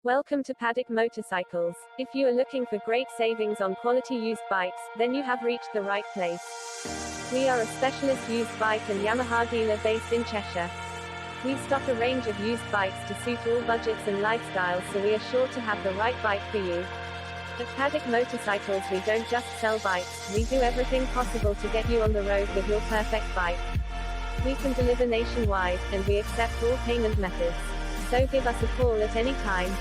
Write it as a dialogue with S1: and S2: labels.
S1: Welcome to Paddock Motorcycles. If you are looking for great savings on quality used bikes, then you have reached the right place. We are a specialist used bike and YAMAHA dealer based in Cheshire. We stock a range of used bikes to suit all budgets and lifestyles, so we are sure to have the right bike for you. At Paddock Motorcycles, we don't just sell bikes, we do everything possible to get you on the road with your perfect bike. We can deliver nationwide, and we accept all payment methods. So give us a call at any time.